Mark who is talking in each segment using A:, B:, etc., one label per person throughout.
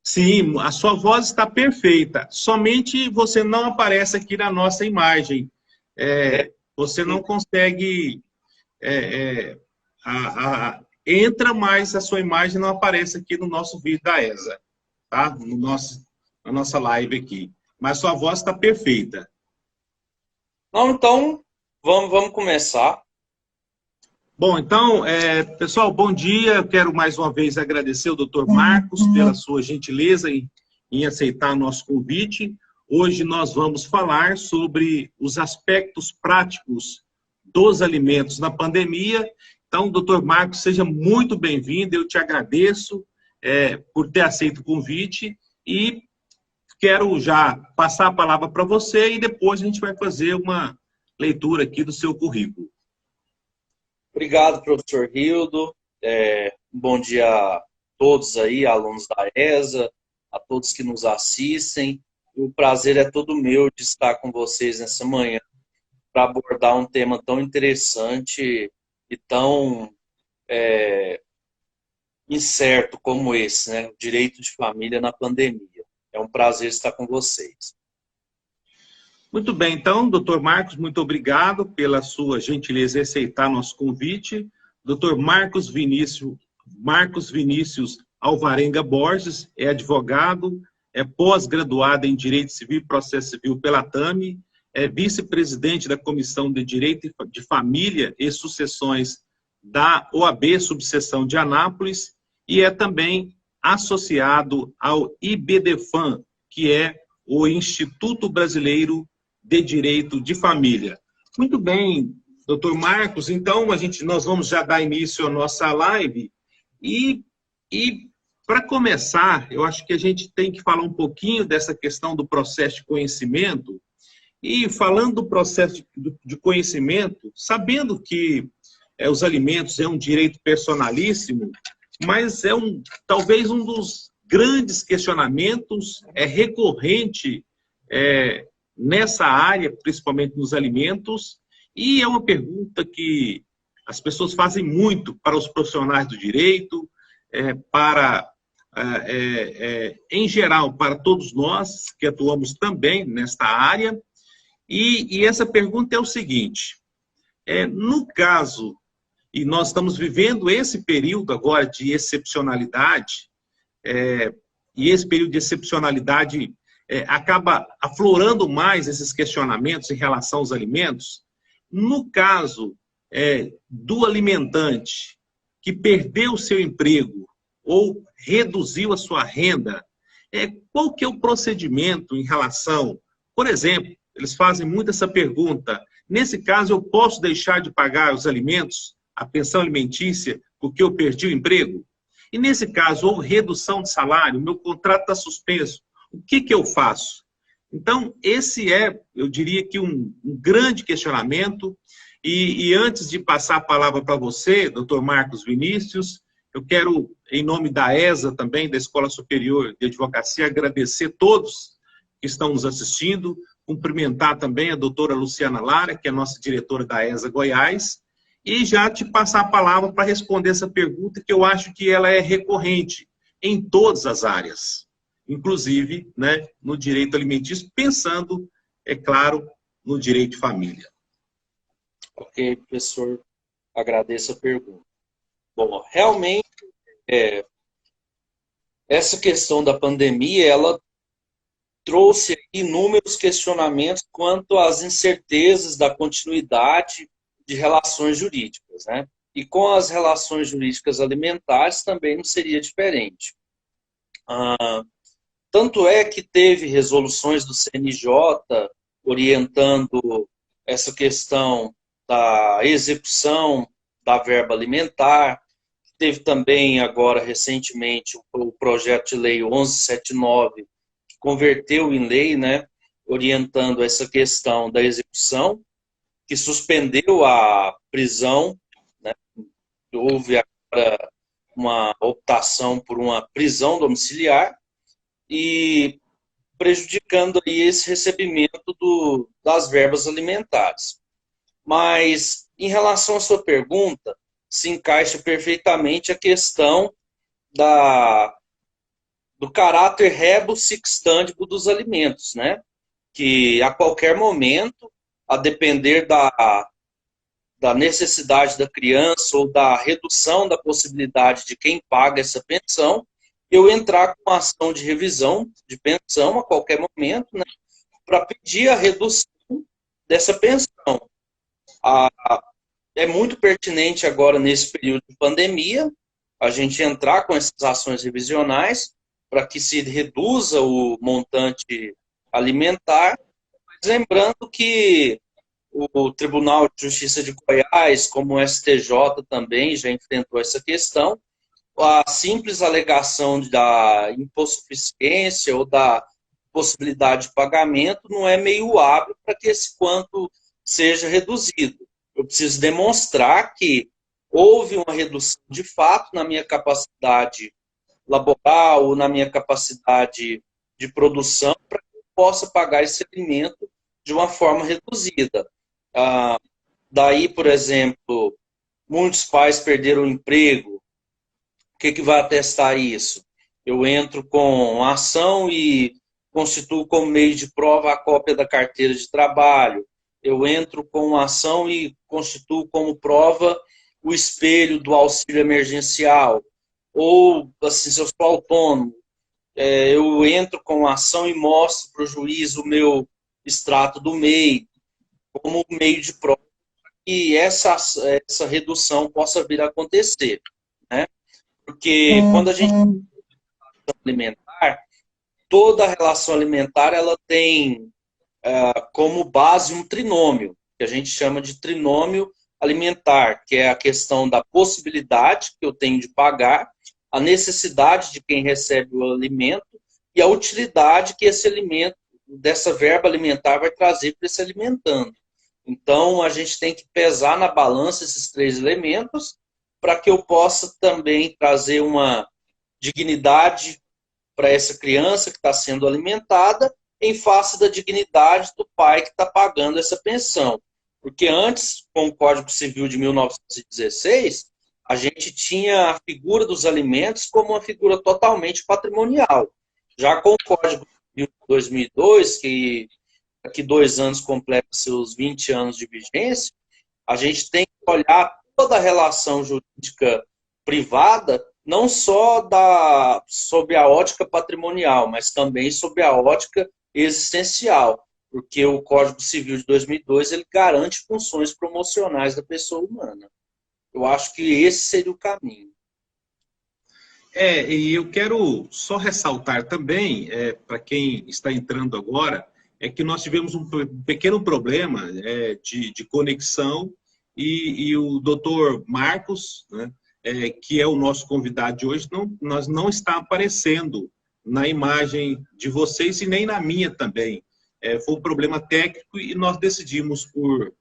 A: Sim, a sua voz está perfeita. Somente você não aparece aqui na nossa imagem.
B: É,
A: Você não consegue... é, é, entra, mas a sua imagem não aparece aqui no nosso vídeo da ESA, tá? Na nossa live aqui. Mas sua voz está perfeita.
B: não, então, vamos começar.
A: Bom, então, pessoal, bom dia. Eu quero mais uma vez agradecer ao Dr. Marcos pela sua gentileza em aceitar o nosso convite. Hoje nós vamos falar sobre os aspectos práticos dos alimentos na pandemia. Então, Dr. Marcos, seja muito bem-vindo. Eu te agradeço por ter aceito o convite e quero já passar a palavra para você e depois a gente vai fazer uma leitura aqui do seu currículo.
B: Obrigado, professor Rildo. Bom dia a todos aí, alunos da ESA, a todos que nos assistem. O prazer é todo meu de estar com vocês nessa manhã para abordar um tema tão interessante e tão incerto como esse, né? O direito de família na pandemia. É um prazer estar com vocês.
A: Muito bem, então, doutor Marcos, muito obrigado pela sua gentileza em aceitar nosso convite. Doutor Marcos Vinícius Alvarenga Borges é advogado, é pós-graduado em Direito Civil e Processo Civil pela TAMI, é vice-presidente da Comissão de Direito de Família e Sucessões da OAB Subseção de Anápolis e é também associado ao IBDFAM, que é o Instituto Brasileiro de Direito de Família. Muito bem, doutor Marcos, então nós vamos já dar início à nossa live e para começar, eu acho que a gente tem que falar um pouquinho dessa questão do processo de conhecimento e falando do processo de conhecimento, sabendo que os alimentos é um direito personalíssimo, mas talvez um dos grandes questionamentos recorrente nessa área, principalmente nos alimentos, e é uma pergunta que as pessoas fazem muito para os profissionais do direito, em geral, para todos nós que atuamos também nesta área, e essa pergunta é o seguinte, no caso, e nós estamos vivendo esse período agora de excepcionalidade, e esse período de excepcionalidade acaba aflorando mais esses questionamentos em relação aos alimentos. No caso do alimentante que perdeu o seu emprego ou reduziu a sua renda, qual que é o procedimento em relação, por exemplo, eles fazem muito essa pergunta, nesse caso eu posso deixar de pagar os alimentos, a pensão alimentícia, porque eu perdi o emprego? E nesse caso, ou redução de salário, meu contrato está suspenso, o que eu faço? Então, esse eu diria que um grande questionamento, e antes de passar a palavra para você, doutor Marcos Vinícius, eu quero, em nome da ESA também, da Escola Superior de Advocacia, agradecer todos que estão nos assistindo, cumprimentar também a doutora Luciana Lara, que é a nossa diretora da ESA Goiás, e já te passar a palavra para responder essa pergunta, que eu acho que ela é recorrente em todas as áreas, inclusive no direito alimentício, pensando, é claro, no direito de família.
B: Ok, professor, agradeço a pergunta. Bom, realmente, essa questão da pandemia, ela trouxe inúmeros questionamentos quanto às incertezas da continuidade de relações jurídicas, né? E com as relações jurídicas alimentares também não seria diferente. Tanto é que teve resoluções do CNJ orientando essa questão da execução da verba alimentar. Teve também agora recentemente o projeto de lei 1179, que converteu em lei, né, orientando essa questão da execução, que suspendeu a prisão, né? Houve agora uma optação por uma prisão domiciliar e prejudicando aí esse recebimento das verbas alimentares. Mas, em relação à sua pergunta, se encaixa perfeitamente a questão do caráter rebus sic stantibus dos alimentos, né? Que a qualquer momento, a depender da necessidade da criança ou da redução da possibilidade de quem paga essa pensão, eu entrar com uma ação de revisão de pensão a qualquer momento, né, para pedir a redução dessa pensão. É muito pertinente agora, nesse período de pandemia, a gente entrar com essas ações revisionais para que se reduza o montante alimentar, mas lembrando que o Tribunal de Justiça de Goiás, como o STJ também já enfrentou essa questão, a simples alegação da impossuficiência ou da possibilidade de pagamento não é meio hábil para que esse quanto seja reduzido. Eu preciso demonstrar que houve uma redução de fato na minha capacidade laboral ou na minha capacidade de produção para que eu possa pagar esse alimento de uma forma reduzida. Daí, por exemplo, muitos pais perderam o emprego. O que vai atestar isso? Eu entro com a ação e constituo como meio de prova a cópia da carteira de trabalho. Eu entro com a ação e constituo como prova o espelho do auxílio emergencial. Ou, assim, se eu sou autônomo, eu entro com a ação e mostro para o juiz o meu extrato do MEI como meio de prova que essa redução possa vir a acontecer, né? Porque quando a gente alimentar, toda relação alimentar ela tem como base um trinômio, que a gente chama de trinômio alimentar, que é a questão da possibilidade que eu tenho de pagar, a necessidade de quem recebe o alimento e a utilidade que esse alimento, dessa verba alimentar, vai trazer para esse alimentando. Então, a gente tem que pesar na balança esses três elementos para que eu possa também trazer uma dignidade para essa criança que está sendo alimentada em face da dignidade do pai que está pagando essa pensão. Porque antes, com o Código Civil de 1916, a gente tinha a figura dos alimentos como uma figura totalmente patrimonial. Já com o Código Civil de 2002, que daqui 2 anos completa seus 20 anos de vigência, a gente tem que olhar toda a relação jurídica privada, não só sob a ótica patrimonial, mas também sob a ótica existencial, porque o Código Civil de 2002 ele garante funções promocionais da pessoa humana. Eu acho que esse seria o caminho.
A: E eu quero só ressaltar também, para quem está entrando agora, é que nós tivemos um pequeno problema de conexão e o doutor Marcos, né, que é o nosso convidado de hoje, não está aparecendo na imagem de vocês e nem na minha também. Foi um problema técnico e nós decidimos por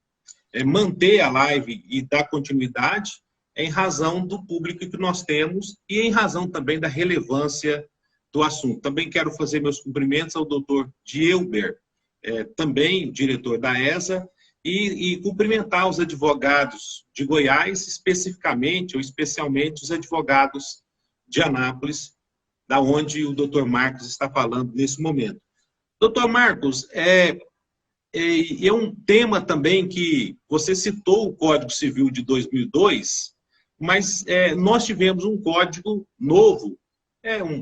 A: manter a live e dar continuidade em razão do público que nós temos e em razão também da relevância do assunto. Também quero fazer meus cumprimentos ao doutor Dielber, também diretor da ESA, e cumprimentar os advogados de Goiás, especificamente ou especialmente os advogados de Anápolis, da onde o doutor Marcos está falando nesse momento. Doutor Marcos, é um tema também que você citou o Código Civil de 2002, mas nós tivemos um código novo,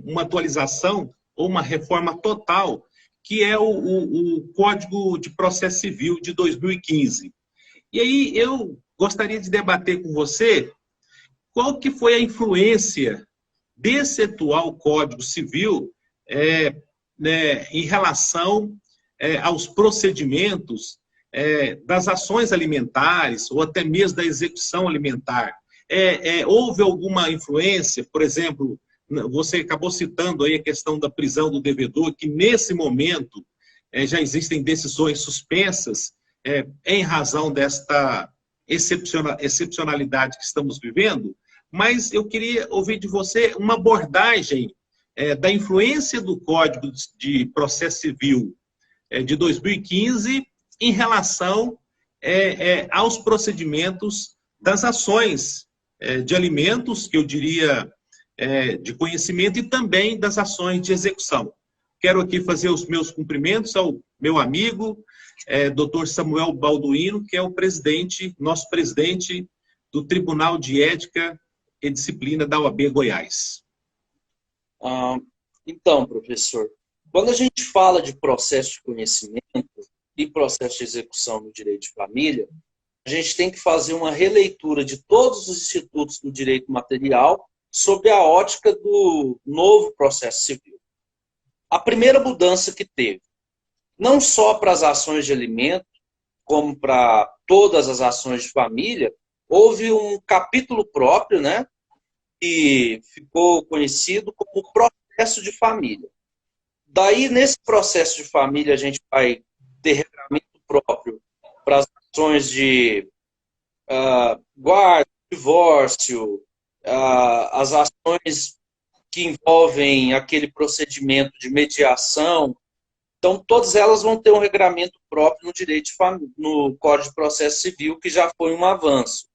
A: uma atualização ou uma reforma total, que é o Código de Processo Civil de 2015. E aí eu gostaria de debater com você qual que foi a influência desse atual Código Civil em relação aos procedimentos das ações alimentares ou até mesmo da execução alimentar. Houve alguma influência, por exemplo, você acabou citando aí a questão da prisão do devedor, que nesse momento já existem decisões suspensas em razão desta excepcionalidade que estamos vivendo, mas eu queria ouvir de você uma abordagem da influência do Código de Processo Civil de 2015 em relação aos procedimentos das ações de alimentos, que eu diria de conhecimento e também das ações de execução. Quero aqui fazer os meus cumprimentos ao meu amigo, Dr. Samuel Balduino, que é o presidente, nosso presidente do Tribunal de Ética e Disciplina da OAB Goiás.
B: Então, professor, quando a gente fala de processo de conhecimento e processo de execução no direito de família, a gente tem que fazer uma releitura de todos os institutos do direito material sob a ótica do novo processo civil. A primeira mudança que teve, não só para as ações de alimento, como para todas as ações de família, houve um capítulo próprio, né, que ficou conhecido como processo de família. Daí, nesse processo de família, a gente vai ter regramento próprio para as ações de guarda, divórcio, as ações que envolvem aquele procedimento de mediação. Então, todas elas vão ter um regramento próprio no direito de família, no Código de Processo Civil, que já foi um avanço.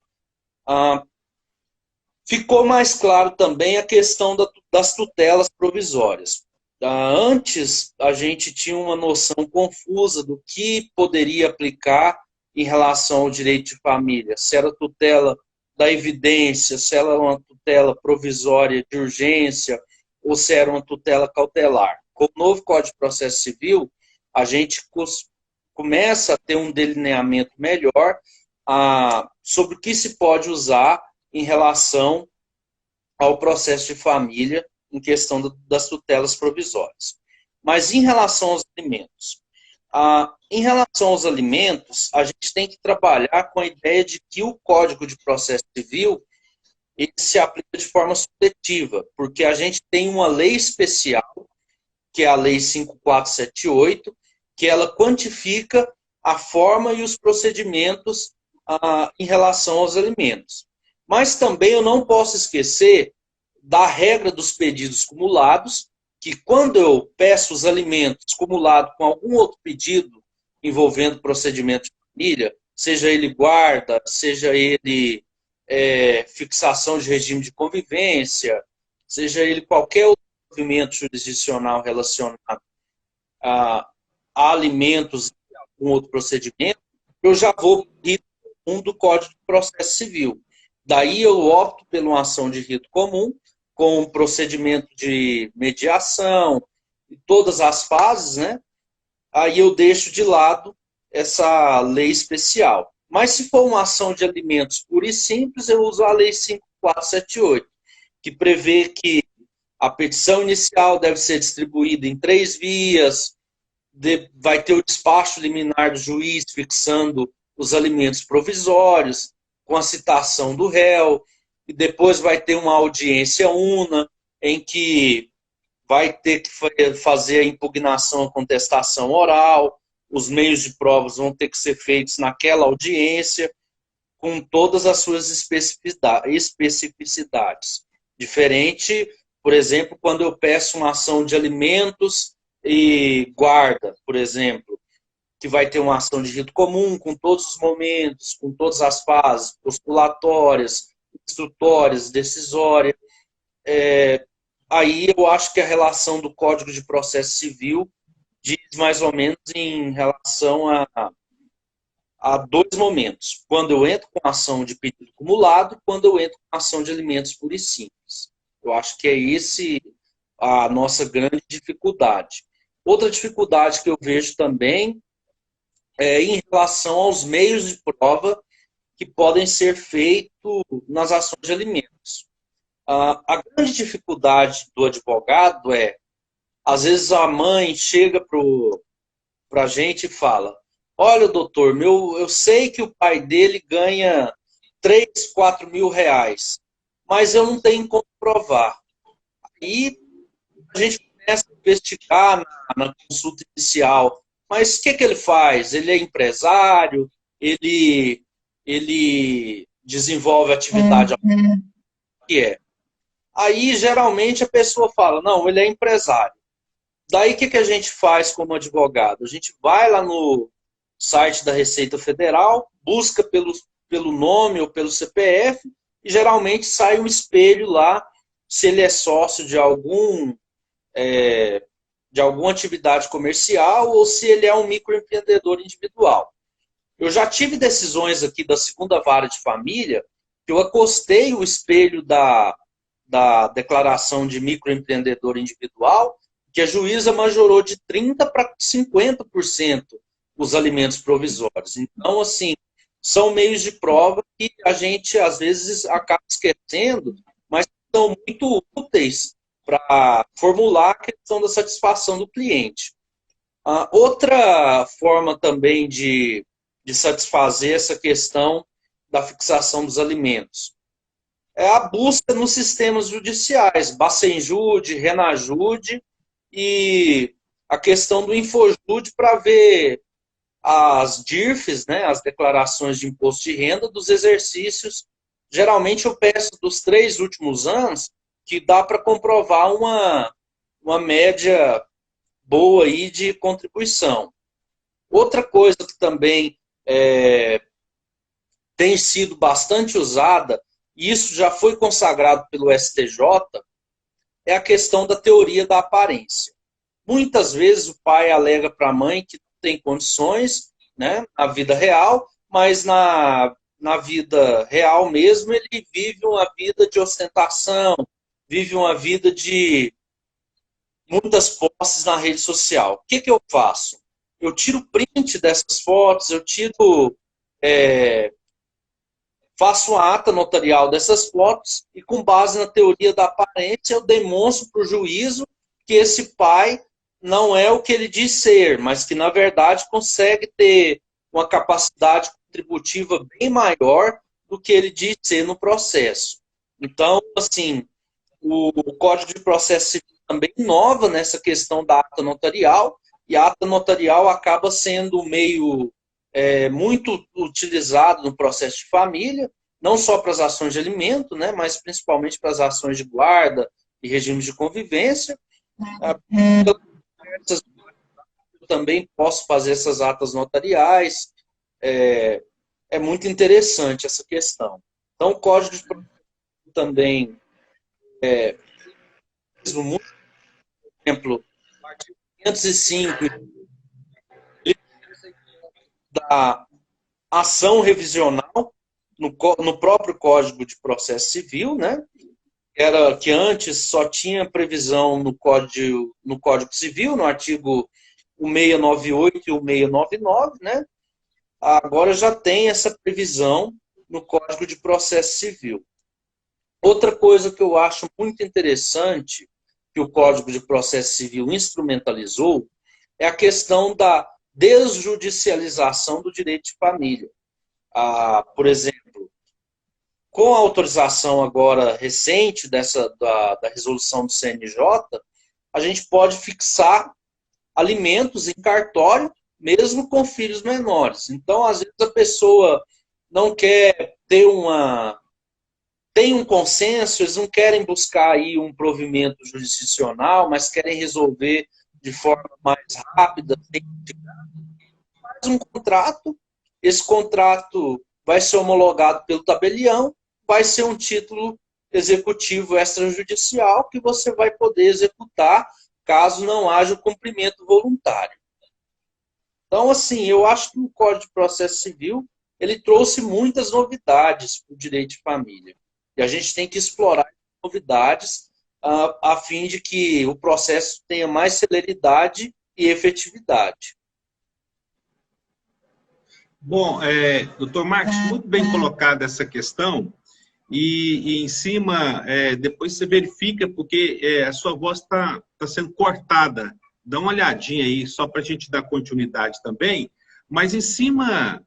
B: Ficou mais claro também a questão das tutelas provisórias. Antes, a gente tinha uma noção confusa do que poderia aplicar em relação ao direito de família. Se era tutela da evidência, se era uma tutela provisória de urgência, ou se era uma tutela cautelar. Com o novo Código de Processo Civil, a gente começa a ter um delineamento melhor sobre o que se pode usar em relação ao processo de família, em questão das tutelas provisórias. Mas em relação aos alimentos, a gente tem que trabalhar com a ideia de que o Código de Processo Civil ele se aplica de forma suletiva, porque a gente tem uma lei especial, que é a Lei 5478, que ela quantifica a forma e os procedimentos em relação aos alimentos. Mas também eu não posso esquecer da regra dos pedidos cumulados, que quando eu peço os alimentos cumulados com algum outro pedido envolvendo procedimento de família, seja ele guarda, seja ele fixação de regime de convivência, seja ele qualquer outro movimento jurisdicional relacionado a alimentos e algum outro procedimento, eu já vou para o rito comum do Código de Processo Civil. Daí eu opto por uma ação de rito comum, com um procedimento de mediação, e todas as fases, né? Aí eu deixo de lado essa lei especial. Mas se for uma ação de alimentos pura e simples, eu uso a Lei 5478, que prevê que a petição inicial deve ser distribuída em 3 vias, vai ter o despacho liminar do juiz fixando os alimentos provisórios, com a citação do réu, e depois vai ter uma audiência una, em que vai ter que fazer a impugnação, a contestação oral, os meios de provas vão ter que ser feitos naquela audiência, com todas as suas especificidades. Diferente, por exemplo, quando eu peço uma ação de alimentos e guarda, por exemplo, que vai ter uma ação de rito comum, com todos os momentos, com todas as fases, postulatórias, instrutórias, decisórias. Aí eu acho que a relação do Código de Processo Civil diz mais ou menos em relação a 2 momentos. Quando eu entro com ação de pedido cumulado e quando eu entro com ação de alimentos puros e simples. Eu acho que é esse a nossa grande dificuldade. Outra dificuldade que eu vejo também é em relação aos meios de prova que podem ser feitos nas ações de alimentos. A grande dificuldade do advogado às vezes a mãe chega para a gente e fala: olha, doutor, eu sei que o pai dele ganha 3, 4 mil reais, mas eu não tenho como provar. Aí a gente começa a investigar na consulta inicial. Mas o que ele faz? Ele é empresário? Ele desenvolve atividade? O que é? Aí, geralmente, a pessoa fala: não, ele é empresário. Daí, o que a gente faz como advogado? A gente vai lá no site da Receita Federal, busca pelo nome ou pelo CPF, e geralmente sai um espelho lá se ele é sócio de alguma atividade comercial ou se ele é um microempreendedor individual. Eu já tive decisões aqui da segunda vara de família que eu acostei o espelho da declaração de microempreendedor individual, que a juíza majorou de 30% para 50% os alimentos provisórios. Então, assim, são meios de prova que a gente, às vezes, acaba esquecendo, mas são muito úteis para formular a questão da satisfação do cliente. Outra forma também de satisfazer essa questão da fixação dos alimentos é a busca nos sistemas judiciais, Bacenjude, Renajude e a questão do Infojude para ver as DIRFs, né, as declarações de imposto de renda dos exercícios. Geralmente eu peço dos 3 últimos anos, que dá para comprovar uma média boa aí de contribuição. Outra coisa que também tem sido bastante usada, e isso já foi consagrado pelo STJ, é a questão da teoria da aparência. Muitas vezes o pai alega para a mãe que não tem condições, né, na vida real, mas na vida real mesmo ele vive uma vida de ostentação, vive uma vida de muitas posses na rede social. O que eu faço? Eu tiro print dessas fotos, faço uma ata notarial dessas fotos e, com base na teoria da aparência, eu demonstro para o juízo que esse pai não é o que ele diz ser, mas que, na verdade, consegue ter uma capacidade contributiva bem maior do que ele diz ser no processo. Então, assim, o Código de Processo Civil também inova nessa questão da ata notarial, e a ata notarial acaba sendo um meio muito utilizado no processo de família, não só para as ações de alimento, né, mas principalmente para as ações de guarda e regimes de convivência. Eu também posso fazer essas atas notariais. É muito interessante essa questão. Então, o Código de Processo também muito, por exemplo, o artigo 505 da ação revisional no próprio Código de Processo Civil, né? Era que antes só tinha previsão no Código Civil, no artigo 1698 e o 1699, né? Agora já tem essa previsão no Código de Processo Civil. Outra coisa que eu acho muito interessante que o Código de Processo Civil instrumentalizou é a questão da desjudicialização do direito de família. Por exemplo, com a autorização agora recente da resolução do CNJ, a gente pode fixar alimentos em cartório, mesmo com filhos menores. Então, às vezes, a pessoa não quer tem um consenso, eles não querem buscar aí um provimento jurisdicional, mas querem resolver de forma mais rápida, faz um contrato, esse contrato vai ser homologado pelo tabelião, vai ser um título executivo extrajudicial que você vai poder executar caso não haja o cumprimento voluntário. Então, assim, eu acho que o Código de Processo Civil ele trouxe muitas novidades para o direito de família. E a gente tem que explorar as novidades a fim de que o processo tenha mais celeridade e efetividade.
A: Bom, doutor Marcos, muito bem colocada essa questão. E em cima, depois você verifica, porque a sua voz está sendo cortada. Dá uma olhadinha aí, só para a gente dar continuidade também. Mas em cima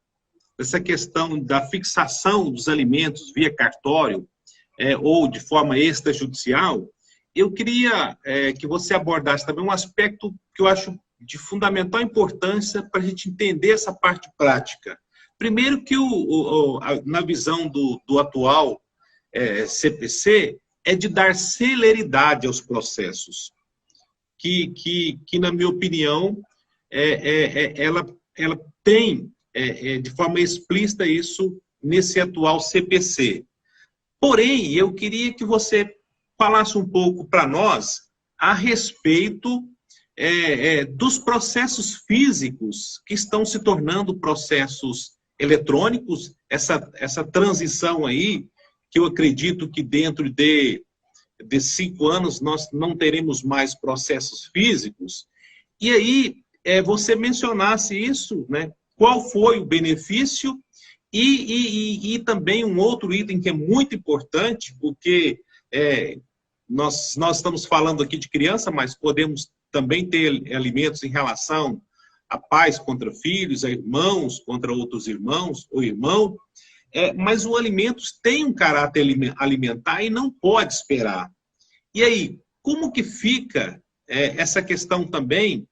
A: dessa questão da fixação dos alimentos via cartório ou de forma extrajudicial, eu queria que você abordasse também um aspecto que eu acho de fundamental importância para a gente entender essa parte prática. Primeiro que na visão do atual CPC, é de dar celeridade aos processos, que na minha opinião, ela tem de forma explícita isso nesse atual CPC. Porém, eu queria que você falasse um pouco para nós a respeito dos processos físicos que estão se tornando processos eletrônicos, essa transição aí, que eu acredito que dentro de 5 anos nós não teremos mais processos físicos. E aí, você mencionasse isso, né? Qual foi o benefício e também um outro item que é muito importante, porque nós estamos falando aqui de criança, mas podemos também ter alimentos em relação a pais contra filhos, a irmãos contra outros irmãos, ou irmão, mas o alimento tem um caráter alimentar e não pode esperar. E aí, como que fica essa questão também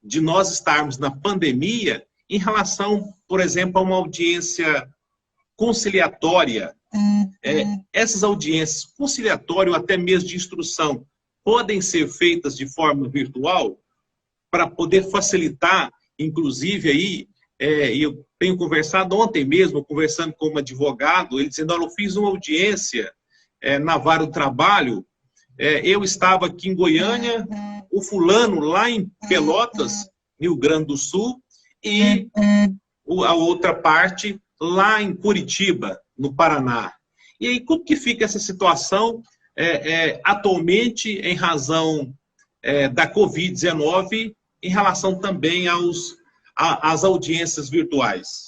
A: de nós estarmos na pandemia em relação, por exemplo, a uma audiência conciliatória? Essas audiências conciliatórias, ou até mesmo de instrução, podem ser feitas de forma virtual para poder facilitar, inclusive aí, eu tenho conversado ontem mesmo, conversando com um advogado, ele dizendo, olha, eu fiz uma audiência na Vara do Trabalho, eu estava aqui em Goiânia, o fulano lá em Pelotas, Rio Grande do Sul, e a outra parte lá em Curitiba, no Paraná. E aí, como que fica essa situação atualmente em razão da Covid-19, em relação também às audiências virtuais?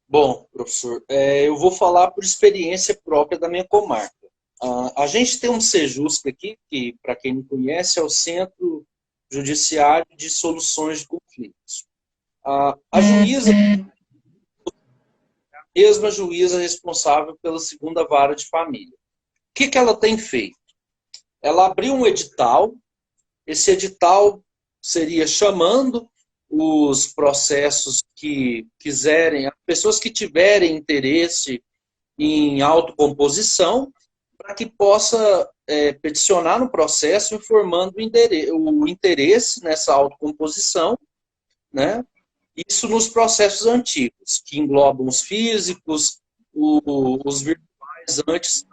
B: Bom, professor, eu vou falar por experiência própria da minha comarca. A gente tem um Sejusc aqui, que, para quem não conhece, é o Centro Judiciário de Soluções de Conflitos. A juíza, a mesma juíza responsável pela 2ª Vara de Família. O que ela tem feito? Ela abriu um edital, esse edital seria chamando os processos que quiserem, as pessoas que tiverem interesse em autocomposição, para que possa peticionar no processo informando o interesse nessa autocomposição, né? Isso nos processos antigos, que englobam os físicos, os virtuais antes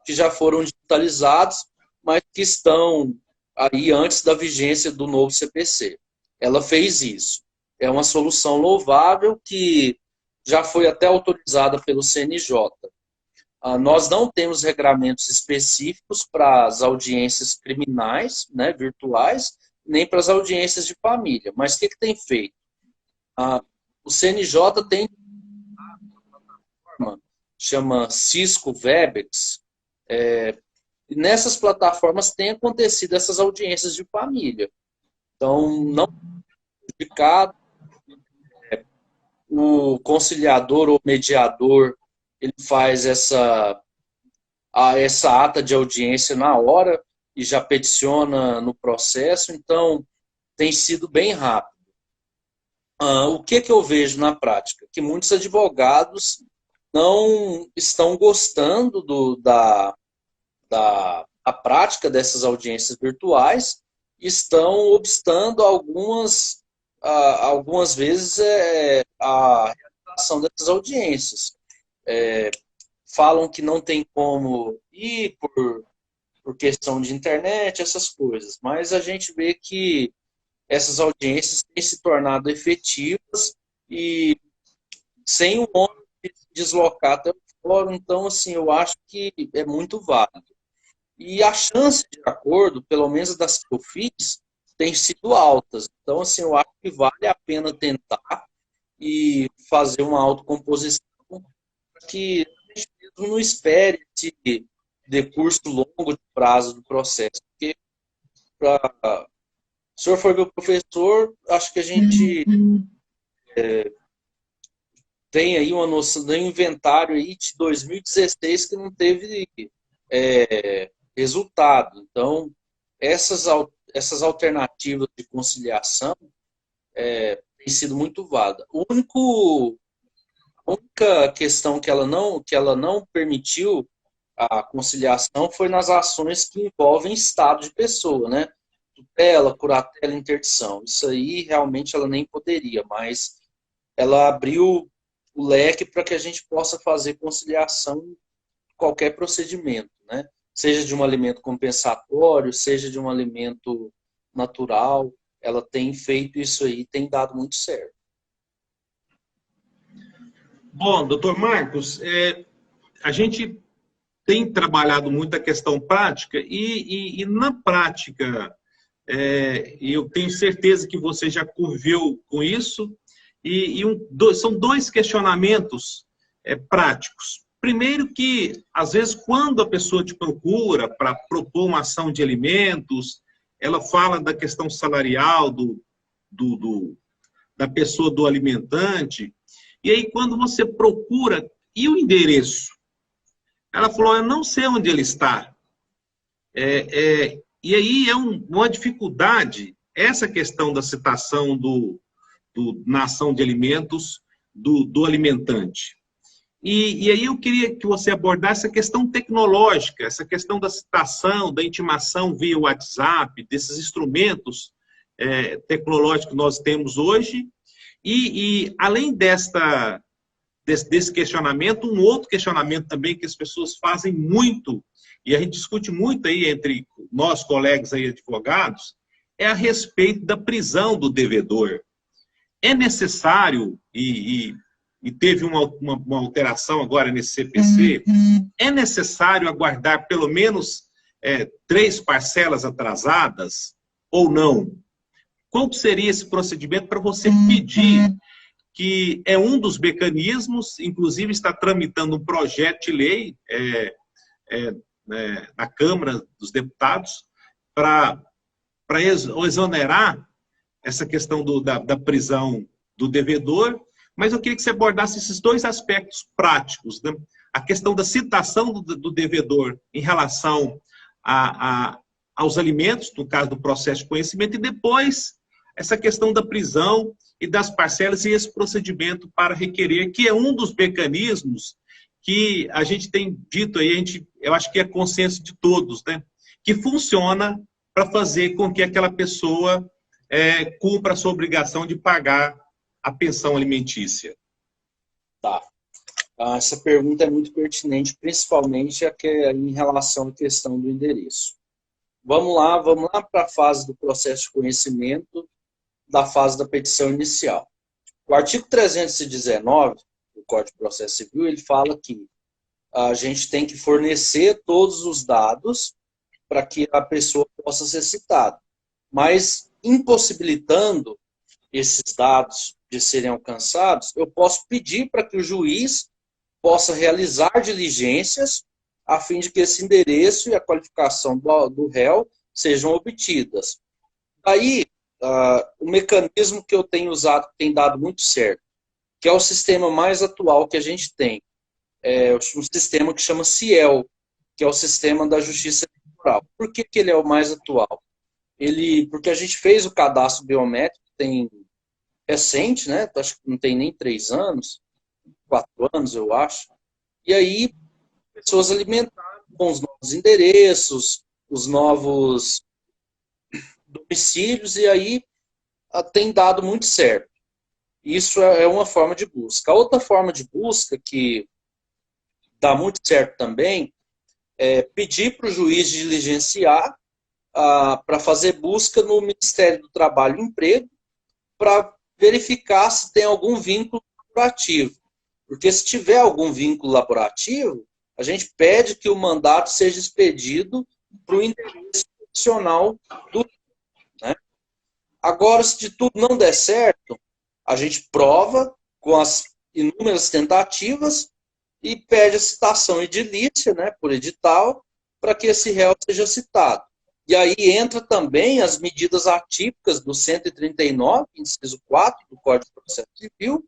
B: que já foram digitalizados, mas que estão aí antes da vigência do novo CPC. Ela fez isso. É uma solução louvável que já foi até autorizada pelo CNJ. Nós não temos regramentos específicos para as audiências criminais, né, virtuais, nem para as audiências de família. Mas o que tem feito? O CNJ tem uma plataforma, chama Cisco Webex, e nessas plataformas tem acontecido essas audiências de família. Então, não prejudicado, o conciliador ou mediador, ele faz essa ata de audiência na hora e já peticiona no processo, então tem sido bem rápido. O que eu vejo na prática? Que muitos advogados não estão gostando da prática dessas audiências virtuais, estão obstando algumas vezes a realização dessas audiências. Falam que não tem como ir por questão de internet, essas coisas, mas a gente vê que essas audiências têm se tornado efetivas e sem o homem se deslocar até o fórum, então, assim, eu acho que é muito válido. E a chance de acordo, pelo menos das que eu fiz, tem sido altas. Então, assim, eu acho que vale a pena tentar e fazer uma autocomposição para que a gente mesmo não espere esse decurso longo de prazo do processo. Porque, se o senhor for meu professor, acho que a gente tem aí uma noção do inventário aí de 2016 que não teve resultado. Então, essas alternativas de conciliação têm sido muito válidas. A única questão que ela não permitiu a conciliação foi nas ações que envolvem estado de pessoa, né? Tutela, curatela, interdição. Isso aí realmente ela nem poderia, mas ela abriu o leque para que a gente possa fazer conciliação em qualquer procedimento, né? Seja de um alimento compensatório, seja de um alimento natural, ela tem feito isso aí, tem dado muito certo.
A: Bom, doutor Marcos, a gente tem trabalhado muito a questão prática e na prática, eu tenho certeza que você já conviveu com isso, são dois questionamentos práticos. Primeiro que, às vezes, quando a pessoa te procura para propor uma ação de alimentos, ela fala da questão salarial da pessoa do alimentante, e aí quando você procura, e o endereço? Ela falou, eu não sei onde ele está. E aí é uma dificuldade, essa questão da citação na ação de alimentos do alimentante. E aí eu queria que você abordasse a questão tecnológica, essa questão da citação, da intimação via WhatsApp, desses instrumentos tecnológicos que nós temos hoje. E além desse questionamento, um outro questionamento também que as pessoas fazem muito, e a gente discute muito aí entre nós, colegas aí, advogados, é a respeito da prisão do devedor. É necessário, e teve uma alteração agora nesse CPC, é necessário aguardar pelo menos 3 parcelas atrasadas ou não? Qual seria esse procedimento para você pedir, que é um dos mecanismos, inclusive está tramitando um projeto de lei na Câmara dos Deputados para exonerar essa questão da prisão do devedor, mas eu queria que você abordasse esses dois aspectos práticos, né? A questão da citação do devedor em relação aos alimentos, no caso do processo de conhecimento, e depois essa questão da prisão e das parcelas e esse procedimento para requerer, que é um dos mecanismos que a gente tem dito aí, eu acho que é consenso de todos, né? Que funciona para fazer com que aquela pessoa cumpra a sua obrigação de pagar a pensão alimentícia.
B: Tá. Essa pergunta é muito pertinente, principalmente em relação à questão do endereço. Vamos lá para a fase do processo de conhecimento, da fase da petição inicial. O artigo 319 do Código de Processo Civil, ele fala que a gente tem que fornecer todos os dados para que a pessoa possa ser citada. Mas, impossibilitando esses dados de serem alcançados, eu posso pedir para que o juiz possa realizar diligências a fim de que esse endereço e a qualificação do réu sejam obtidas. Aí, o mecanismo que eu tenho usado tem dado muito certo, que é o sistema mais atual que a gente tem. É um sistema que chama CIEL, que é o sistema da Justiça Eleitoral. Por que ele é o mais atual? Porque a gente fez o cadastro biométrico, tem recente, né? Acho que não tem nem 3 anos, 4 anos, eu acho. E aí, pessoas alimentaram com os novos endereços, os novos domicílios, e aí tem dado muito certo. Isso é uma forma de busca. A outra forma de busca que dá muito certo também é pedir para o juiz diligenciar para fazer busca no Ministério do Trabalho e Emprego para verificar se tem algum vínculo laborativo. Porque se tiver algum vínculo laborativo, a gente pede que o mandato seja expedido para o endereço profissional do... Né? Agora, se de tudo não der certo, a gente prova com as inúmeras tentativas e pede a citação edilícia, né, por edital, para que esse réu seja citado. E aí entra também as medidas atípicas do 139, inciso 4 do Código de Processo Civil,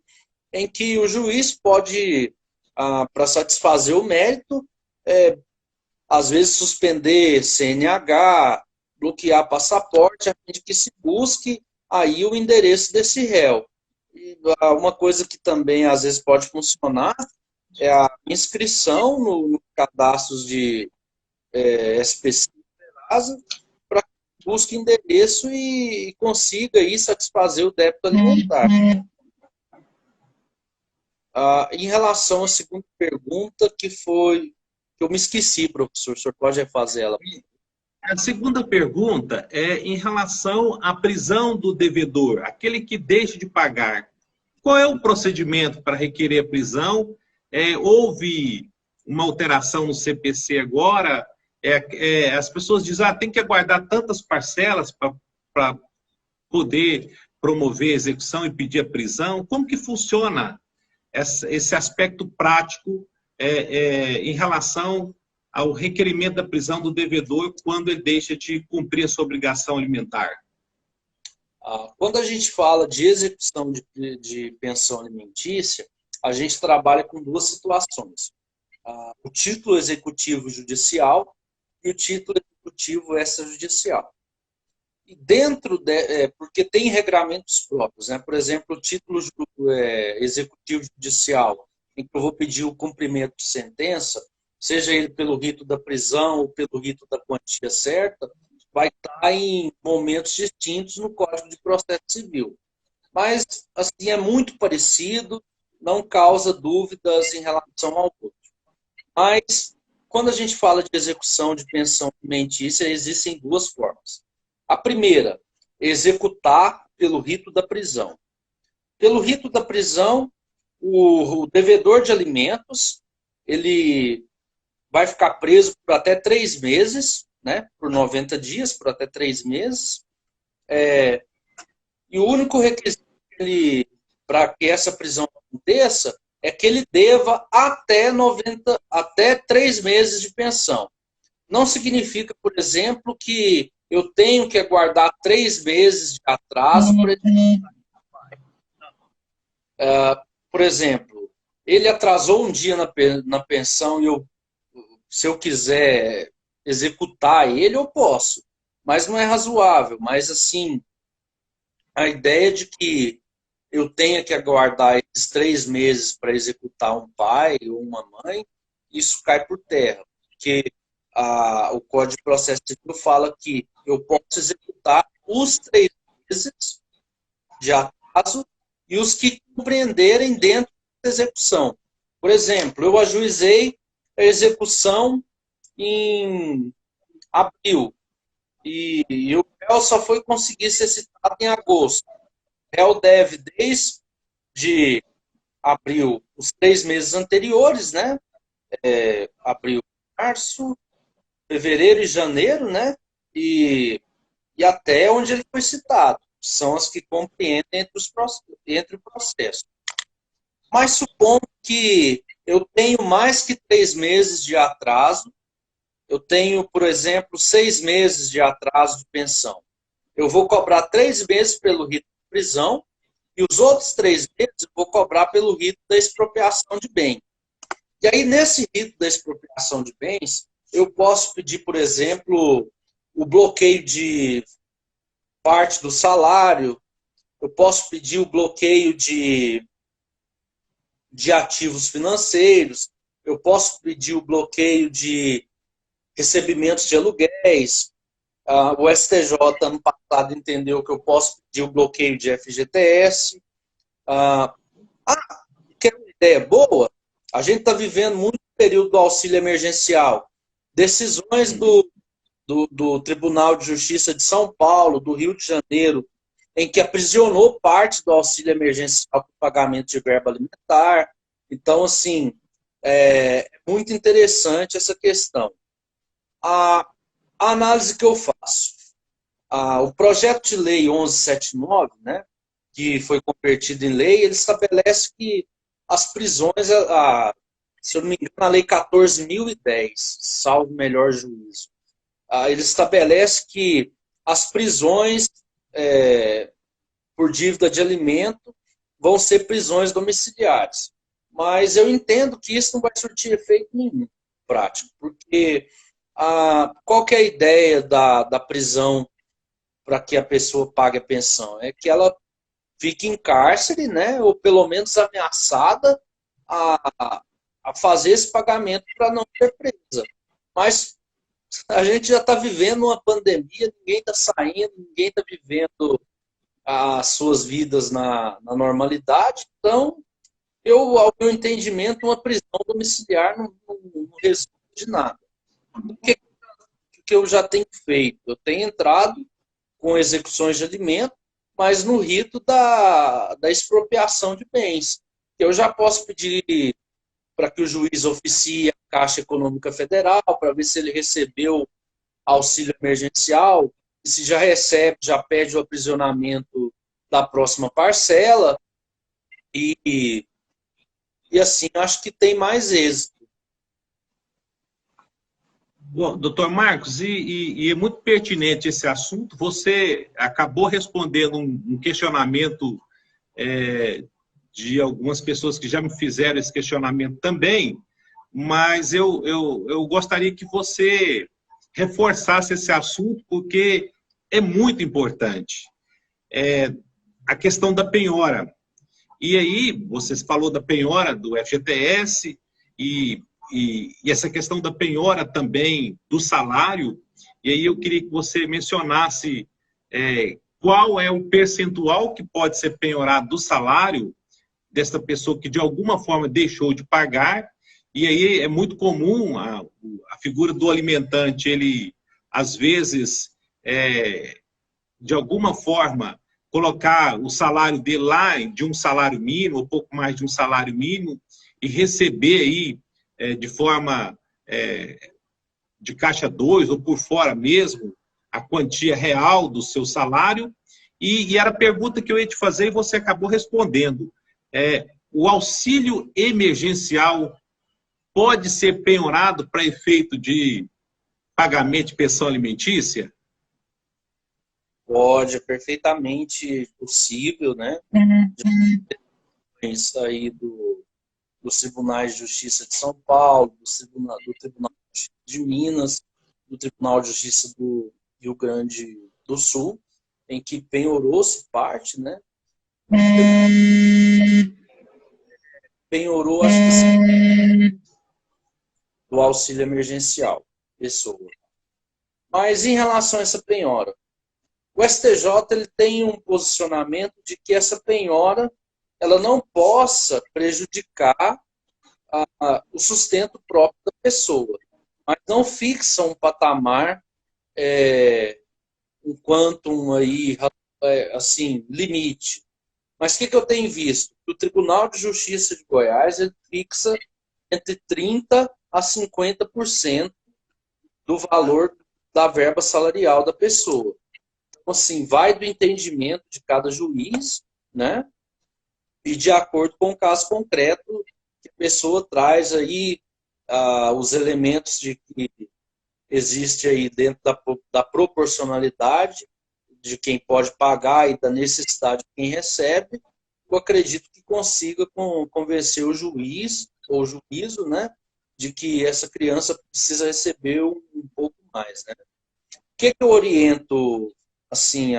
B: em que o juiz pode, para satisfazer o mérito, às vezes suspender CNH, bloquear passaporte, a fim de que se busque aí o endereço desse réu. E uma coisa que também às vezes pode funcionar é a inscrição no cadastros de SPC para que busque endereço e consiga aí satisfazer o débito alimentar. Em relação à segunda pergunta, que eu me esqueci, professor, o senhor pode refazer ela?
A: A segunda pergunta é em relação à prisão do devedor, aquele que deixa de pagar. Qual é o procedimento para requerer a prisão? Houve uma alteração no CPC agora? As pessoas dizem, tem que aguardar tantas parcelas para poder promover a execução e pedir a prisão. Como que funciona esse aspecto prático em relação ao requerimento da prisão do devedor quando ele deixa de cumprir a sua obrigação alimentar?
B: Quando a gente fala de execução de pensão alimentícia, a gente trabalha com duas situações. O título executivo judicial e o título executivo extrajudicial. E porque tem regramentos próprios, né? Por exemplo, o título executivo judicial, em que eu vou pedir o cumprimento de sentença, seja ele pelo rito da prisão ou pelo rito da quantia certa, vai estar em momentos distintos no Código de Processo Civil. Mas, assim, é muito parecido, não causa dúvidas em relação ao outro. Mas, quando a gente fala de execução de pensão alimentícia, existem duas formas. A primeira, executar pelo rito da prisão. Pelo rito da prisão, o devedor de alimentos, ele vai ficar preso por até 3 meses, né? Por 90 dias, por até 3 meses. E o único requisito para que essa prisão aconteça é que ele deva até 3 meses de pensão. Não significa, por exemplo, que eu tenho que aguardar 3 meses de atraso por exemplo, ele atrasou um dia na pensão e se eu quiser executar ele, eu posso. Mas não é razoável. Mas, assim, a ideia de que eu tenha que aguardar esses 3 meses para executar um pai ou uma mãe, isso cai por terra. Porque o Código de Processo Civil fala que eu posso executar os 3 meses de atraso e os que compreenderem dentro da execução. Por exemplo, eu ajuizei a execução em abril e o réu só foi conseguir ser citado em agosto. O réu deve, desde abril, os 3 meses anteriores, né? Abril, março, fevereiro e janeiro, né? E até onde ele foi citado. São as que compreendem entre o processo. Mas supondo que eu tenho mais que 3 meses de atraso, eu tenho, por exemplo, 6 meses de atraso de pensão. Eu vou cobrar 3 meses pelo rito de prisão e os outros 3 meses eu vou cobrar pelo rito da expropriação de bem. E aí, nesse rito da expropriação de bens, eu posso pedir, por exemplo, o bloqueio de parte do salário, eu posso pedir o bloqueio de ativos financeiros, eu posso pedir o bloqueio de recebimentos de aluguéis. O STJ, ano passado, entendeu que eu posso pedir o bloqueio de FGTS. Quer uma ideia boa? A gente está vivendo muito período do auxílio emergencial. Decisões do Tribunal de Justiça de São Paulo, do Rio de Janeiro, em que aprisionou parte do auxílio emergencial para o pagamento de verba alimentar. Então, assim, é muito interessante essa questão. A análise que eu faço. O projeto de lei 1179, né, que foi convertido em lei, ele estabelece que as prisões, se eu não me engano, a lei 14.010, salvo melhor juízo, ele estabelece que as prisões por dívida de alimento vão ser prisões domiciliares. Mas eu entendo que isso não vai surtir efeito nenhum prático, porque qual que é a ideia da prisão para que a pessoa pague a pensão? É que ela fique em cárcere, né, ou pelo menos ameaçada a fazer esse pagamento para não ser presa. Mas a gente já está vivendo uma pandemia, ninguém está saindo, ninguém está vivendo as suas vidas na normalidade, então Ao meu entendimento, uma prisão domiciliar não resolve de nada. O que eu já tenho feito? Eu tenho entrado com execuções de alimento, mas no rito da expropriação de bens. Eu já posso pedir para que o juiz oficie a Caixa Econômica Federal, para ver se ele recebeu auxílio emergencial, e se já recebe, já pede o aprisionamento da próxima parcela, e assim, acho que tem mais êxito.
A: Bom, doutor Marcos, e é muito pertinente esse assunto. Você acabou respondendo um questionamento de algumas pessoas que já me fizeram esse questionamento também, mas eu gostaria que você reforçasse esse assunto, porque é muito importante. A questão da penhora. E aí, você falou da penhora do FGTS e essa questão da penhora também do salário, e aí eu queria que você mencionasse qual é o percentual que pode ser penhorado do salário dessa pessoa que de alguma forma deixou de pagar, e aí é muito comum a figura do alimentante, ele às vezes, de alguma forma, colocar o salário dele lá de um salário mínimo, ou pouco mais de um salário mínimo, e receber aí de forma de caixa 2 ou por fora mesmo, a quantia real do seu salário. E era a pergunta que eu ia te fazer e você acabou respondendo. O auxílio emergencial pode ser penhorado para efeito de pagamento de pensão alimentícia?
B: Pode, é perfeitamente possível, né? Isso aí dos Tribunais de Justiça de São Paulo, do Tribunal de Justiça de Minas, do Tribunal de Justiça do Rio Grande do Sul, em que penhorou-se parte, né? Penhorou, acho que do auxílio emergencial, pessoa. Mas em relação a essa penhora, o STJ ele tem um posicionamento de que essa penhora ela não possa prejudicar o sustento próprio da pessoa, mas não fixa um patamar, um quantum aí, assim, limite. Mas o que eu tenho visto? O Tribunal de Justiça de Goiás ele fixa entre 30% a 50% do valor da verba salarial da pessoa. Então, assim, vai do entendimento de cada juiz, né? E de acordo com o caso concreto que a pessoa traz aí os elementos de que existe aí dentro da proporcionalidade de quem pode pagar e da necessidade de quem recebe. Eu acredito que consiga convencer o juiz ou o né, de que essa criança precisa receber um pouco mais, né? O que eu oriento assim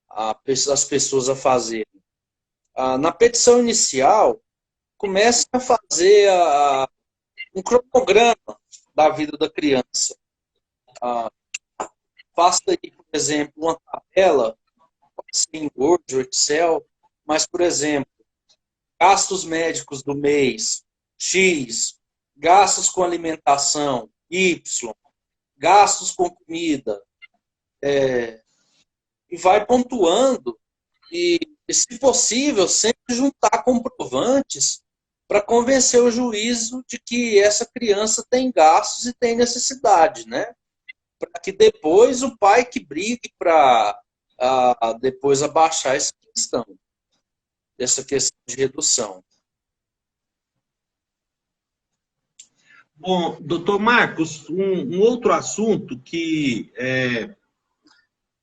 B: as pessoas a fazerem? Na petição inicial, comece a fazer um cronograma da vida da criança. Faça aí, por exemplo, uma tabela, pode ser em Word ou Excel, mas, por exemplo, gastos médicos do mês, X, gastos com alimentação, Y, gastos com comida, e vai pontuando e, se possível, sempre juntar comprovantes para convencer o juízo de que essa criança tem gastos e tem necessidade, né? Para que depois o pai que brigue para depois abaixar essa questão de redução.
A: Bom, doutor Marcos, um outro assunto que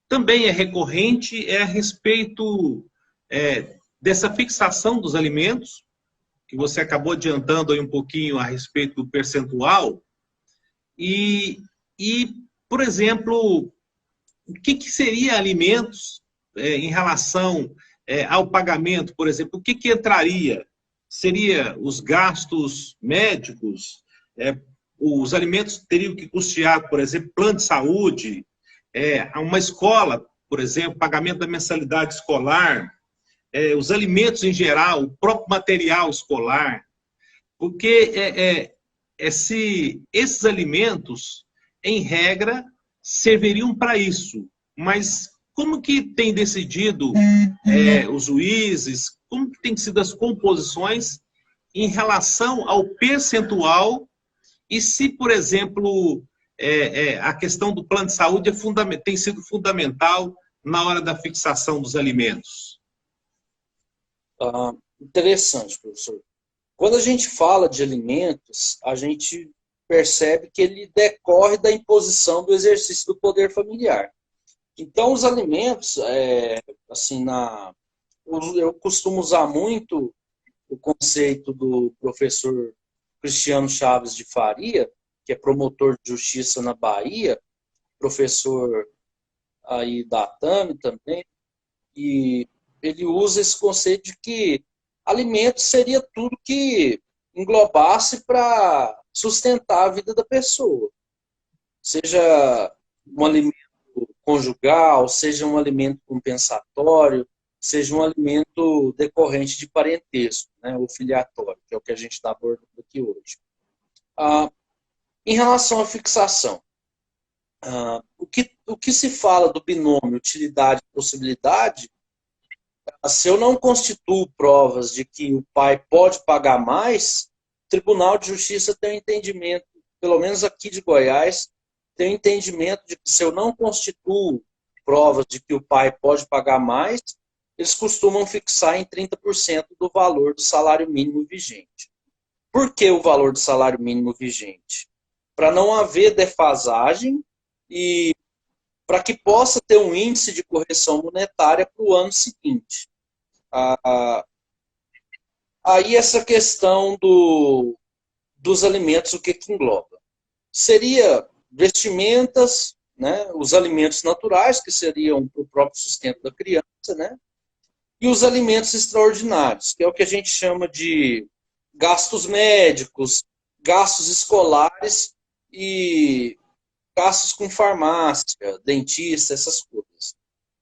A: também é recorrente é a respeito dessa fixação dos alimentos, que você acabou adiantando aí um pouquinho a respeito do percentual, e por exemplo, o que seria alimentos em relação ao pagamento, por exemplo, o que entraria? Seria os gastos médicos, os alimentos teriam que custear, por exemplo, plano de saúde, uma escola, por exemplo, pagamento da mensalidade escolar, os alimentos em geral, o próprio material escolar, porque esses alimentos, em regra, serviriam para isso. Mas como que tem decidido os juízes, como que tem sido as composições em relação ao percentual e se, por exemplo, a questão do plano de saúde tem sido fundamental na hora da fixação dos alimentos?
B: Interessante, professor. Quando a gente fala de alimentos, a gente percebe que ele decorre da imposição do exercício do poder familiar. Então, os alimentos, assim, eu costumo usar muito o conceito do professor Cristiano Chaves de Faria, que é promotor de justiça na Bahia, professor aí da ATAME também, e ele usa esse conceito de que alimento seria tudo que englobasse para sustentar a vida da pessoa. Seja um alimento conjugal, seja um alimento compensatório, seja um alimento decorrente de parentesco, né, ou filiatório, que é o que a gente está abordando aqui hoje. Em relação à fixação, o que se fala do binômio utilidade e possibilidade, se eu não constituo provas de que o pai pode pagar mais, o Tribunal de Justiça tem um entendimento, pelo menos aqui de Goiás, tem um entendimento de que se eu não constituo provas de que o pai pode pagar mais, eles costumam fixar em 30% do valor do salário mínimo vigente. Por que o valor do salário mínimo vigente? Para não haver defasagem e para que possa ter um índice de correção monetária para o ano seguinte. Aí essa questão dos alimentos, o que engloba? Seria vestimentas, né, os alimentos naturais, que seriam para o próprio sustento da criança, né, e os alimentos extraordinários, que é o que a gente chama de gastos médicos, gastos escolares e gastos com farmácia, dentista, essas coisas,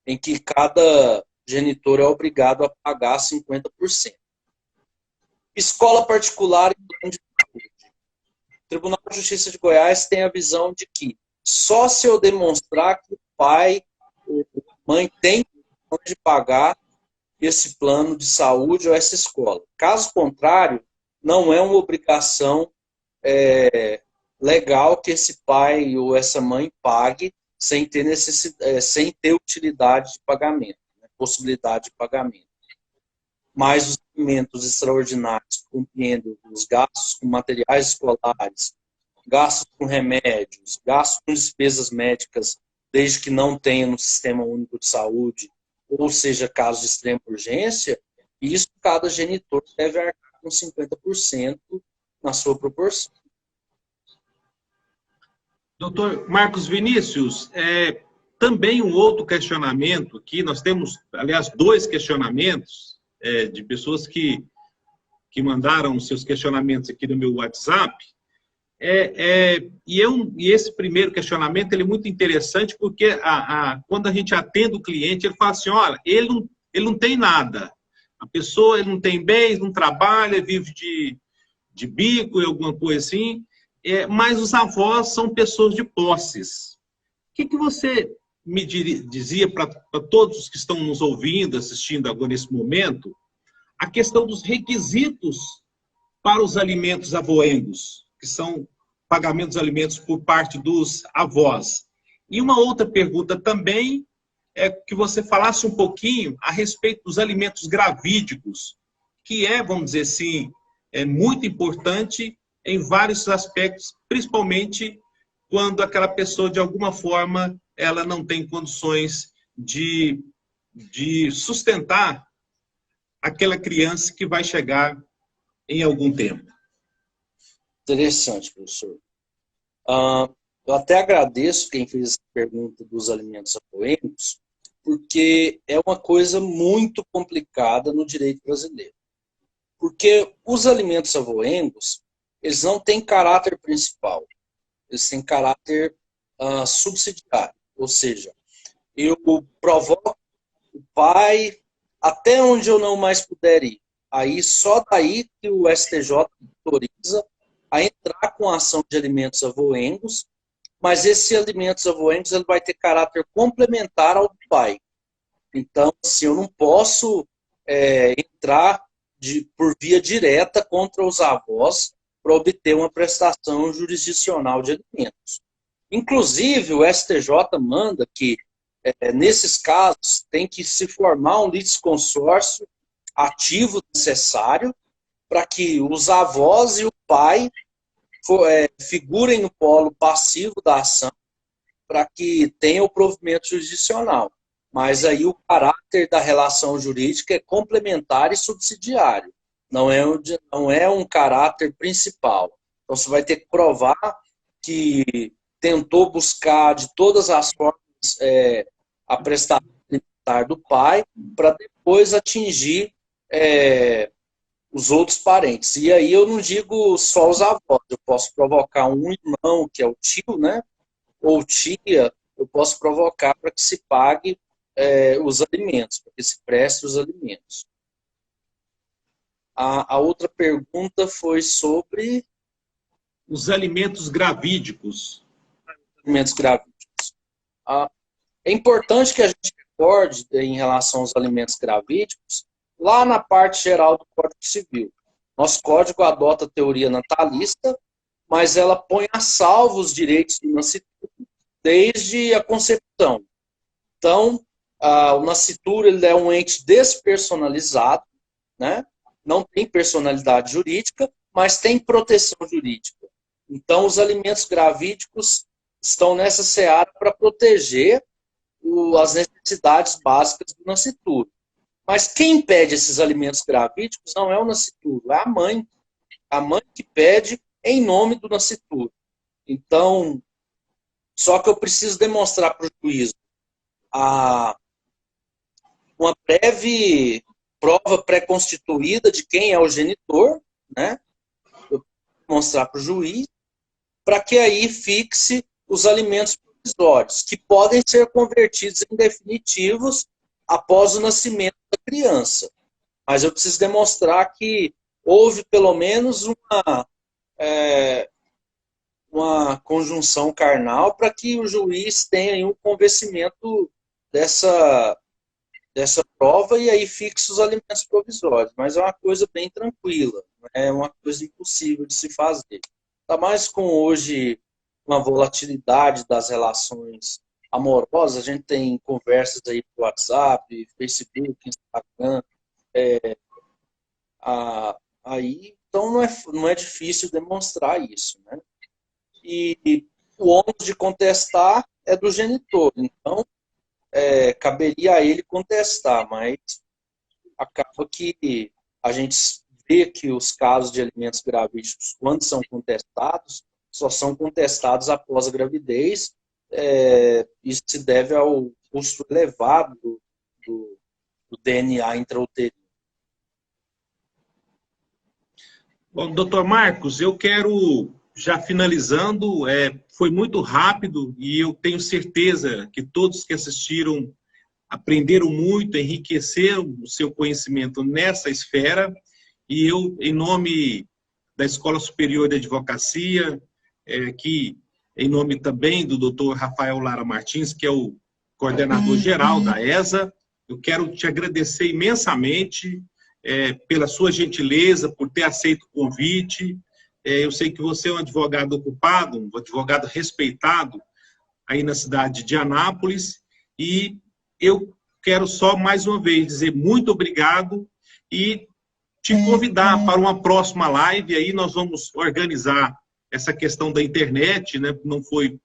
B: em que cada genitor é obrigado a pagar 50%. Escola particular e plano de saúde. O Tribunal de Justiça de Goiás tem a visão de que só se eu demonstrar que o pai ou a mãe tem condição de pagar esse plano de saúde ou essa escola. Caso contrário, não é uma obrigação legal que esse pai ou essa mãe pague sem ter sem ter utilidade de pagamento, né, possibilidade de pagamento. Mas os alimentos extraordinários compreendem os gastos com materiais escolares, gastos com remédios, gastos com despesas médicas, desde que não tenha no Sistema Único de Saúde, ou seja, caso de extrema urgência, isso cada genitor deve arcar com 50% na sua proporção.
A: Doutor Marcos Vinícius, também um outro questionamento aqui, nós temos, aliás, 2 questionamentos de pessoas que mandaram seus questionamentos aqui no meu WhatsApp, e esse primeiro questionamento ele é muito interessante porque quando a gente atende o cliente, ele fala assim, olha, ele não tem nada, a pessoa ele não tem bens, não trabalha, vive de bico e alguma coisa assim, mas os avós são pessoas de posses. O que você me dizia para todos os que estão nos ouvindo, assistindo agora nesse momento, a questão dos requisitos para os alimentos avoengos, que são pagamentos de alimentos por parte dos avós. E uma outra pergunta também é que você falasse um pouquinho a respeito dos alimentos gravídicos, que vamos dizer assim, muito importante em vários aspectos, principalmente quando aquela pessoa, de alguma forma, ela não tem condições de sustentar aquela criança que vai chegar em algum tempo.
B: Interessante, professor. Eu até agradeço quem fez essa pergunta dos alimentos avoengos, porque é uma coisa muito complicada no direito brasileiro. Porque os alimentos avoengos, eles não têm caráter principal, eles têm caráter subsidiário. Ou seja, eu provoco o pai até onde eu não mais puder ir. Aí só daí que o STJ autoriza a entrar com a ação de alimentos avoengos, mas esse alimentos avoengos ele vai ter caráter complementar ao do pai. Então, assim, eu não posso entrar por via direta contra os avós para obter uma prestação jurisdicional de alimentos. Inclusive, o STJ manda que, nesses casos, tem que se formar um litisconsórcio ativo necessário para que os avós e o pai figurem no polo passivo da ação para que tenha o provimento jurisdicional. Mas aí o caráter da relação jurídica é complementar e subsidiário. Não é um caráter principal. Então você vai ter que provar que tentou buscar de todas as formas a prestação alimentar do pai para depois atingir os outros parentes. E aí eu não digo só os avós, eu posso provocar um irmão, que é o tio, né? Ou tia, eu posso provocar para que se pague os alimentos, para que se preste os alimentos. A outra pergunta foi sobre...
A: Os alimentos gravídicos.
B: Alimentos gravídicos. É importante que a gente recorde, em relação aos alimentos gravídicos, lá na parte geral do Código Civil. Nosso código adota a teoria natalista, mas ela põe a salvo os direitos do nascituro desde a concepção. Então, o nascituro ele é um ente despersonalizado, né? Não tem personalidade jurídica, mas tem proteção jurídica. Então, os alimentos gravídicos estão nessa seara para proteger as necessidades básicas do nascituro. Mas quem pede esses alimentos gravídicos não é o nascituro, é a mãe. A mãe que pede em nome do nascituro. Então, só que eu preciso demonstrar para o juiz uma breve prova pré-constituída de quem é o genitor, né? Eu preciso mostrar para o juiz, para que aí fixe os alimentos provisórios, que podem ser convertidos em definitivos após o nascimento da criança. Mas eu preciso demonstrar que houve pelo menos uma conjunção carnal para que o juiz tenha um convencimento dessa prova e aí fixe os alimentos provisórios. Mas é uma coisa bem tranquila, não é uma coisa impossível de se fazer. Ainda mais com hoje uma volatilidade das relações amorosas, a gente tem conversas aí por WhatsApp, Facebook, Instagram, aí, então não é difícil demonstrar isso, né? E o ônus de contestar é do genitor, então caberia a ele contestar, mas acaba que a gente vê que os casos de alimentos gravídicos, quando são contestados, só são contestados após a gravidez. Isso se deve ao custo elevado do DNA intrauterino.
A: Bom, doutor Marcos, eu quero, já finalizando, foi muito rápido e eu tenho certeza que todos que assistiram aprenderam muito, enriqueceram o seu conhecimento nessa esfera, e eu, em nome da Escola Superior de Advocacia, que em nome também do doutor Rafael Lara Martins, que é o coordenador geral da ESA, eu quero te agradecer imensamente pela sua gentileza, por ter aceito o convite. Eu sei que você é um advogado ocupado, um advogado respeitado aí na cidade de Anápolis, e eu quero só mais uma vez dizer muito obrigado e te convidar para uma próxima live. Aí nós vamos organizar essa questão da internet, né? Não foi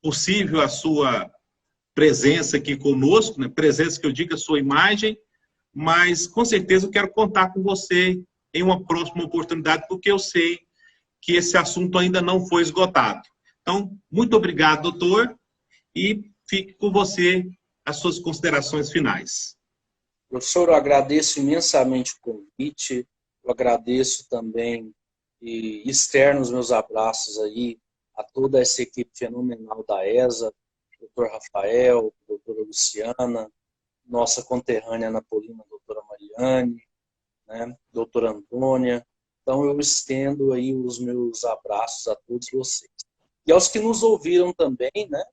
A: possível a sua presença aqui conosco, né? Presença que eu digo, a sua imagem, mas com certeza eu quero contar com você em uma próxima oportunidade, porque eu sei que esse assunto ainda não foi esgotado. Então, muito obrigado, doutor, e fique com você as suas considerações finais.
B: Professor, eu agradeço imensamente o convite, eu agradeço também e externo os meus abraços aí a toda essa equipe fenomenal da ESA, doutor Rafael, doutora Luciana, nossa conterrânea Ana Paulina, doutora Mariane, né, doutora Antônia. Então, eu estendo aí os meus abraços a todos vocês. E aos que nos ouviram também, né,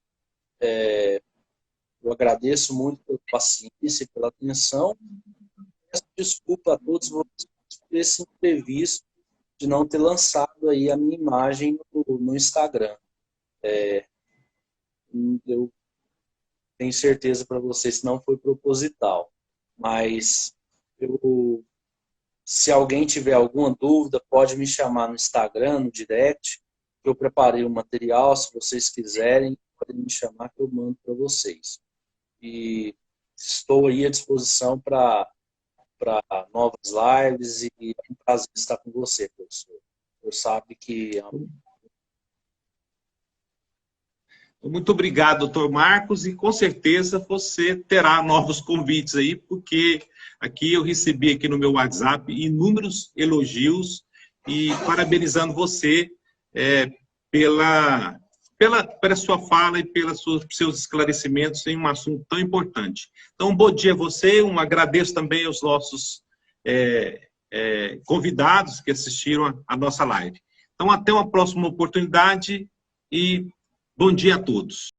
B: eu agradeço muito pela paciência e pela atenção. Peço desculpa a todos vocês por esse imprevisto de não ter lançado aí a minha imagem no Instagram. Eu tenho certeza para vocês que não foi proposital. Mas se alguém tiver alguma dúvida, pode me chamar no Instagram, no direct, que eu preparei o material. Se vocês quiserem, podem me chamar que eu mando para vocês. E estou aí à disposição para novas lives e é um prazer estar com você, professor. Você sabe que...
A: Muito obrigado, doutor Marcos, e com certeza você terá novos convites aí, porque aqui eu recebi aqui no meu WhatsApp inúmeros elogios e parabenizando você pela sua fala e pelos seus esclarecimentos em um assunto tão importante. Então, bom dia a você, agradeço também aos nossos convidados que assistiram a nossa live. Então, até uma próxima oportunidade e bom dia a todos.